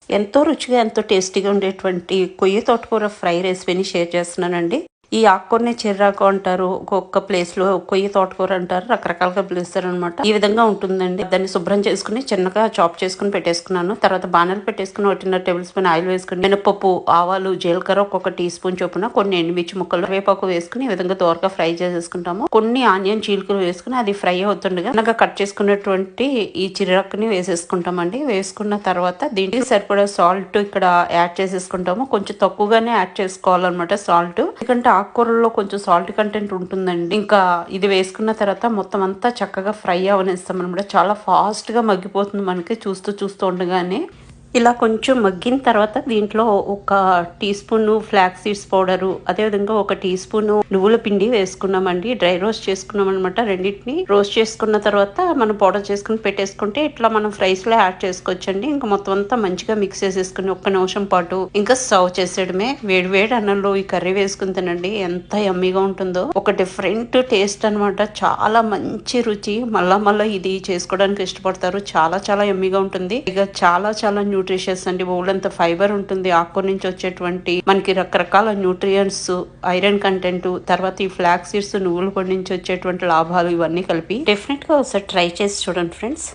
ఎంతో రుచిగా, ఎంతో టేస్టీగా ఉండేటువంటి కొయ్య తోటకూర ఫ్రై రెసిపీని షేర్ చేస్తున్నానండి. ఈ ఆకుకూరని చెర్రాకు అంటారు. ఒక్కొక్క ప్లేస్‌లో కొయ్య తోటకూర అంటారు. రకరకాలుగా పిలుస్తారనమాట. ఈ విధంగా ఉంటుందండి. దాన్ని శుభ్రం చేసుకొని చిన్నగా చాప్ చేసుకొని పెట్టేసుకున్నాను. తర్వాత బాణలు పెట్టేసుకొని 1.5 టేబుల్ స్పూన్ ఆయిల్ వేసుకొని మినపప్పు, ఆవాలు, జీలకర్ర ఒక్కొక్క టీ స్పూన్ చొప్పున కొన్ని ఎండుమిర్చి ముక్కలు, వేపాకు వేసుకుని ఈ విధంగా దోరగా ఫ్రై చేసేసుకుంటాము. కొన్ని ఆనియన్ చీలికలు వేసుకుని అది ఫ్రై అవుతుండగా చిన్నగా కట్ చేసుకున్నటువంటి ఈ చిరాకుని వేసేసుకుంటామండి. వేసుకున్న తర్వాత దీనికి సరిపడా సాల్ట్ ఇక్కడ యాడ్ చేసేసుకుంటాము. కొంచెం తక్కువగానే యాడ్ చేసుకోవాలన్నమాట సాల్ట్. ఎందుకంటే ఆకుకూరల్లో కొంచెం సాల్ట్ కంటెంట్ ఉంటుందండి. ఇంకా ఇది వేసుకున్న తర్వాత మొత్తం అంతా చక్కగా ఫ్రై అవనిస్తాం అనమాట. చాలా ఫాస్ట్ గా మగ్గిపోతుంది మనకి చూస్తూ ఉండగానే. ఇలా కొంచెం మగ్గిన తర్వాత దీంట్లో ఒక teaspoon flax seeds powder, అదేవిధంగా ఒక టీ స్పూన్ నువ్వుల పిండి వేసుకున్నామండి. డ్రై రోస్ట్ చేసుకున్నాం అనమాట. రెండింటిని రోస్ట్ చేసుకున్న తర్వాత మనం పౌడర్ చేసుకుని పెట్టేసుకుంటే ఇట్లా మనం ఫ్రైస్ లో యాడ్ చేసుకోవచ్చండి. ఇంకా మొత్తం అంతా మంచిగా మిక్స్ చేసేసుకుని ఒక్క నిమిషం పాటు ఇంకా సర్వ్ చేసేయడమే. వేడి అన్నంలో ఈ కర్రీ వేసుకుని తినండి, ఎంత యమ్మీగా ఉంటుందో. ఒక డిఫరెంట్ టేస్ట్ అనమాట. చాలా మంచి రుచి. మళ్ళా ఇది చేసుకోవడానికి ఇష్టపడతారు. చాలా యమ్మీగా ఉంటుంది. ఇక చాలా న్యూట్రిషియస్ అండి. బోల్డంత ఫైబర్ ఉంటుంది ఆకుకూర నుంచి వచ్చేటువంటి మనకి రకరకాల న్యూట్రియంట్స్, ఐరన్ కంటెంట్, తర్వాత ఈ ఫ్లాక్స్ సీడ్స్, నువ్వుల పొడి నుంచి వచ్చేటువంటి లాభాలు ఇవన్నీ కలిపి డెఫినెట్ గా ఒకసారి ట్రై చేసి చూడండి ఫ్రెండ్స్.